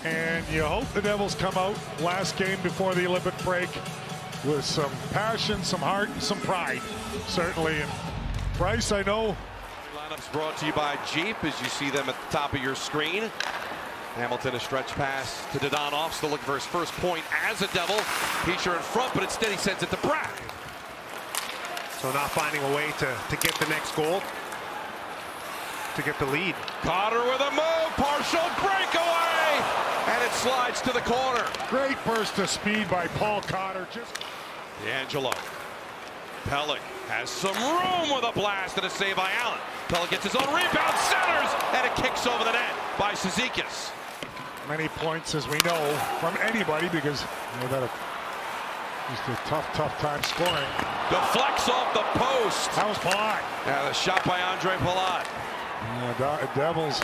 And you hope the Devils come out last game before the Olympic break with some passion, some heart, and some pride, certainly. And Bryce, I know. Lineups brought to you by Jeep, as you see them at the top of your screen. Hamilton, a stretch pass to Dadonov, still looking for his first point as a Devil. Hischier in front, but instead he sends it to Bratt. So not finding a way to get the next goal, to get the lead. Cotter with a move, partial breakaway, and it slides to the corner. Great burst of speed by Paul Cotter. D'Angelo. Pellick has some room with a blast and a save by Allen. Pellick gets his own rebound, centers, and it kicks over the net by Cizikas. Many points, as we know, from anybody, because they've had just a tough time scoring. Deflects off the post. That was Palat. Yeah, the shot by Andre Palat. Yeah, Devils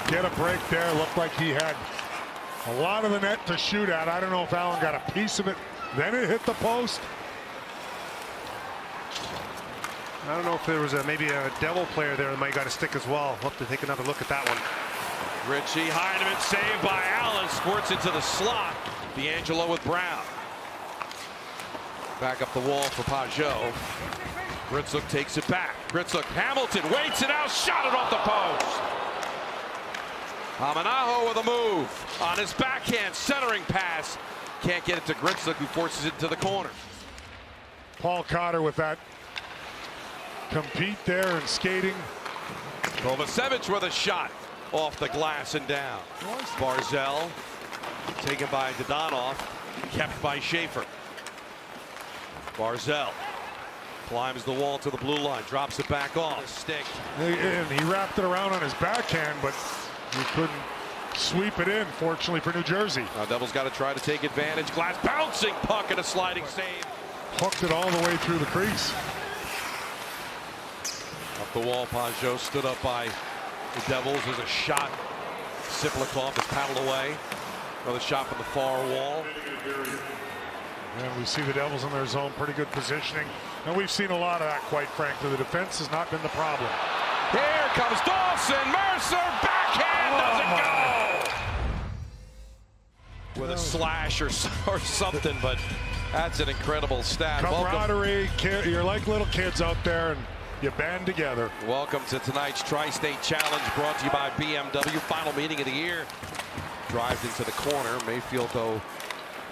get a break there. Looked like he had a lot of the net to shoot at. I don't know if Allen got a piece of it. Then it hit the post. I don't know if there was maybe a Devil player there that might got a stick as well. We'll have to take another look at that one. Ritchie, Heineman, saved by Allen, squirts into the slot. D'Angelo with Brown. Back up the wall for Pajot. Gritsuk takes it back. Gritsuk, Hamilton waits it out, shot it off the post. Hamanaho with a move on his backhand, centering pass. Can't get it to Gritsuk, who forces it to the corner. Paul Cotter with that compete there and skating. Kovacevic with a shot off the glass and down. Barzal taken by Dadonov, kept by Schaefer. Barzal climbs the wall to the blue line, drops it back off. Stick. And he wrapped it around on his backhand, but he couldn't sweep it in, fortunately for New Jersey. Now Devils got to try to take advantage. Glass bouncing puck and a sliding save. Hooked it all the way through the crease. Up the wall, Pajot stood up by the Devils. There's a shot. Siplikov is paddled away. Another shot from the far wall. And we see the Devils in their zone, pretty good positioning. And we've seen a lot of that, quite frankly. The defense has not been the problem. Here comes Dawson. Mercer, backhand, doesn't go! With a slash or something, but that's an incredible stat. Camaraderie, you're like little kids out there, and you band together. Welcome to tonight's Tri-State Challenge, brought to you by BMW. Final meeting of the year. Drives into the corner. Mayfield, though,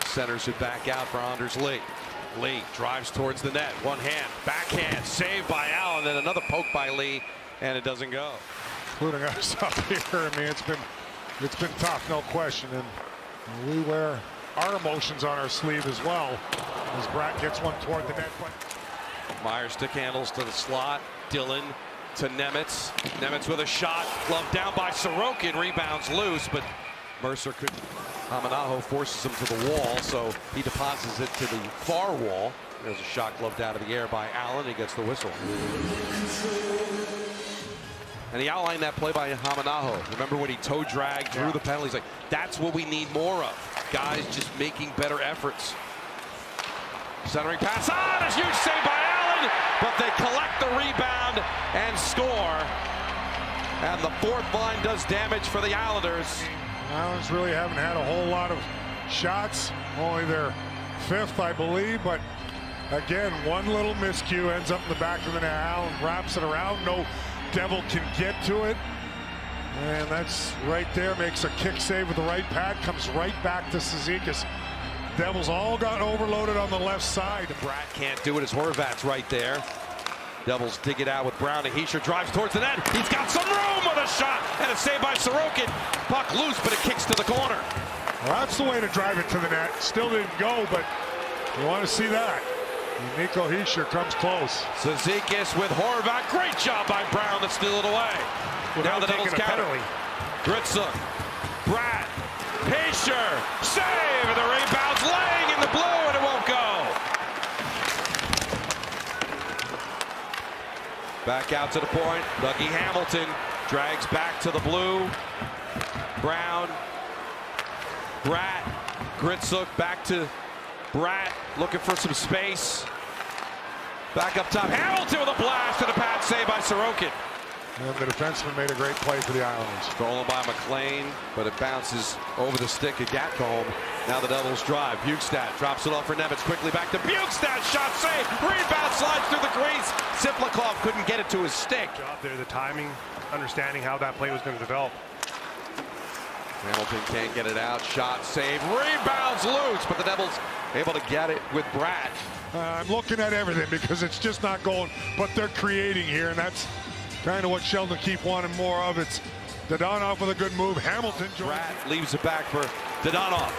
centers it back out for Anders Lee. Lee drives towards the net. One hand, backhand, saved by Allen, and another poke by Lee, and it doesn't go. Including us up here. I mean, it's been tough, no question, and we wear our emotions on our sleeve as well. As Bratt gets one toward the net. Meyer stick handles to the slot. Dillon to Nemitz. Nemitz with a shot, gloved down by Sorokin, rebounds loose, but Mercer couldn't. Hamanaho forces him to the wall, so he deposits it to the far wall. There's a shot gloved out of the air by Allen. He gets the whistle. And he outlined that play by Hamanaho. Remember when he toe dragged through the penalty? He's like, that's what we need more of. Guys just making better efforts. Centering pass on, a huge save by Allen, but they collect the rebound and score. And the fourth line does damage for the Islanders. Islanders really haven't had a whole lot of shots, only their fifth, I believe, but again, one little miscue ends up in the back of the net. Allen wraps it around, no Devil can get to it, and that's right there, makes a kick save with the right pad, comes right back to Cizikas. Devils all got overloaded on the left side. Bratt can't do it as Horvat's right there. Devils dig it out with Brown, and Hischier drives towards the net. He's got some room with a shot, and a save by Sorokin. Puck loose, but it kicks to the corner. Well, that's the way to drive it to the net. Still didn't go, but you want to see that. And Nico Hischier comes close. Cizikas with Horvat. Great job by Brown to steal it away. Now the Devils counter. Gritsuk, Bratt, Hischier, save, and the rebound's laying in the blue, and it won't go. Back out to the point. Dougie Hamilton drags back to the blue. Brown, Bratt, Gritsuk back to Bratt, looking for some space. Back up top, Hamilton with a blast and a pad save by Sorokin. And the defenseman made a great play for the Islanders. Stolen by McLean, but it bounces over the stick of Gatcomb. Now the Devils drive. Bukestad drops it off for Nemitz. Quickly back to Bukestad. Shot save. Rebound slides through the crease. Siplikov couldn't get it to his stick. Job there, the timing, understanding how that play was going to develop. Hamilton can't get it out. Shot save. Rebounds loose, but the Devils able to get it with Brad. I'm looking at everything because it's just not going, but they're creating here, and that's kind of what Sheldon Keefe wanted more of. It's Dadonov with a good move. Hamilton Brad leaves it back for Dadonov.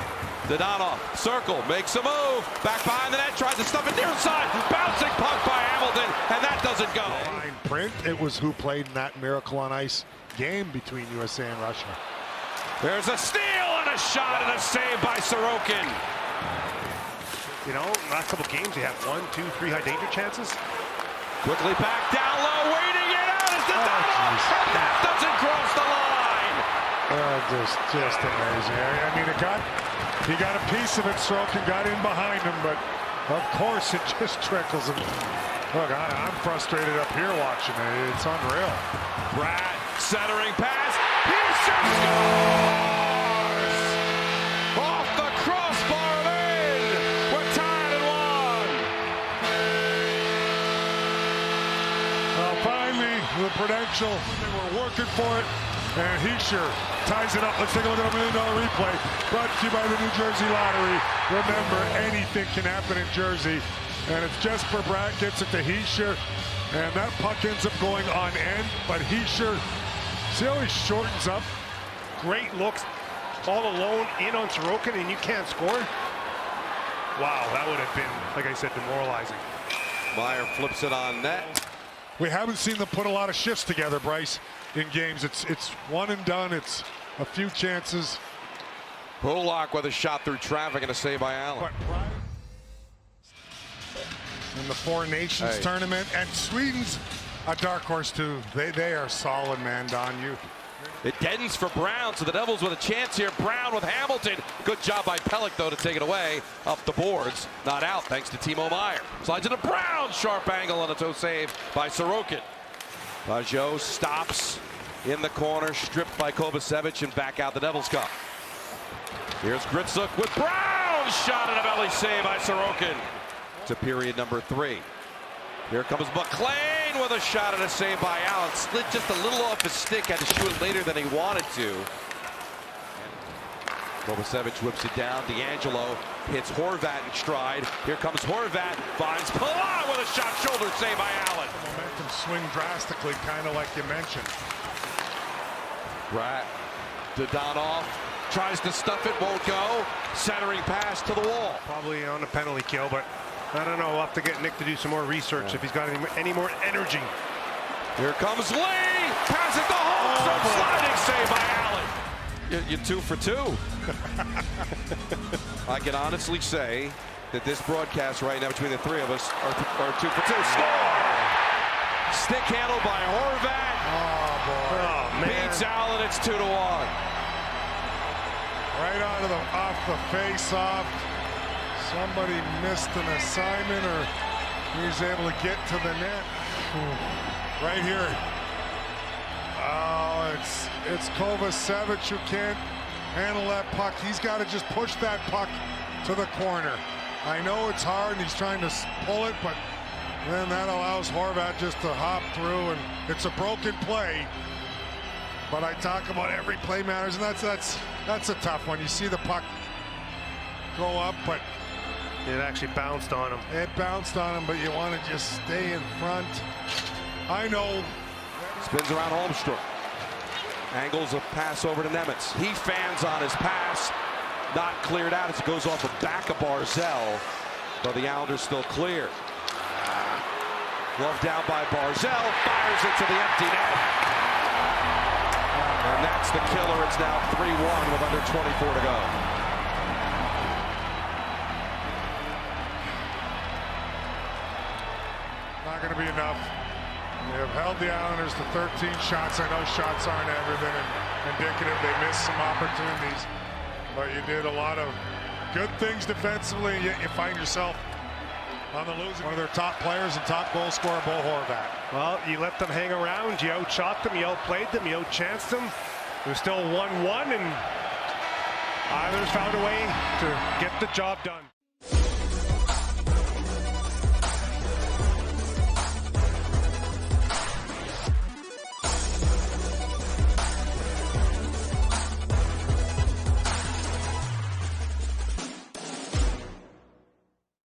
Dadonov, circle, makes a move. Back behind the net, tries to stuff it near side. Bouncing puck by Hamilton, and that doesn't go. Fine print. It was who played in that Miracle on Ice game between USA and Russia. There's a steal and a shot and a save by Sorokin. You know, last couple games, they have 1, 2, 3 high danger chances. Quickly back down low, waiting it out is Dadonov, and that doesn't cross the line. Just amazing. I mean, he got a piece of it. Sorokin got in behind him, but of course it just trickles him. Look, I'm frustrated up here watching it. It's unreal. Brad centering pass. Houston scores! Off the crossbar in. We're tied at 1. Well, finally, the Prudential, they were working for it, and Hischier ties it up. Let's take a look at a $1 million replay brought to you by the New Jersey Lottery. Remember, anything can happen in Jersey, and it's Jesper Bratt gets it to Hischier, and that puck ends up going on end, but Hischier, see how he shortens up? Great looks, all alone in on Sorokin, and you can't score. Wow, that would have been, like I said, demoralizing. Meyer flips it on net. We haven't seen them put a lot of shifts together, Bryce, in games. It's one and done. It's a few chances. Polak with a shot through traffic and a save by Allen. In the Four Nations tournament, and Sweden's a dark horse too. They are solid, man. Don, it deadens for Brown, so the Devils with a chance here. Brown with Hamilton. Good job by Pelech, though, to take it away. Up the boards. Not out, thanks to Timo Meyer. Slides into Brown. Sharp angle and a toe save by Sorokin. Barzal stops in the corner, stripped by Kovacevic, and back out the Devils come. Here's Gritsuk with Brown. Shot and a belly save by Sorokin. To period number 3. Here comes McLean with a shot and a save by Allen. Slid just a little off his stick, had to shoot it later than he wanted to. Kovacevic whips it down. D'Angelo hits Horvat in stride. Here comes Horvat, finds Palat with a shot, shoulder save by Allen. the momentum swing drastically, kind of like you mentioned. Brad Dadonov tries to stuff it, won't go. Centering pass to the wall. Probably on a penalty kill, but I don't know. We'll have to get Nick to do some more research if he's got any more energy. Here comes Lee. Pass it to Holmes. Sliding save by Allen. You're 2 for 2. I can honestly say that this broadcast right now between the three of us are 2 for 2. Score! Stick handle by Horvat. Oh, boy. Oh, man. Beats Allen. It's 2-1. Right off the face-off. Somebody missed an assignment, or he's able to get to the net. Right here. Oh, it's Kovacevic who can't handle that puck. He's got to just push that puck to the corner. I know it's hard and he's trying to pull it, but then that allows Horvat just to hop through, and it's a broken play. But I talk about every play matters, and that's a tough one. You see the puck go up, but it actually bounced on him. It bounced on him, but you want to just stay in front. I know. Spins around Holmstrom. Angles a pass over to Nemitz. He fans on his pass. Not cleared out as it goes off the back of Barzal. But the Islanders still clear. Glove down by Barzal. Fires it to the empty net. And that's the killer. It's now 3-1 with under 24 to go. Not going to be enough. They have held the Islanders to 13 shots. I know shots aren't everything and indicative. They missed some opportunities. But you did a lot of good things defensively, and yet you find yourself on the losing. One of their top players and top goal scorer, Bo Horvat. Well, you let them hang around, you outshot them, you outplayed them, you outchanced them. It was still 1-1, and Islanders found a way to get the job done.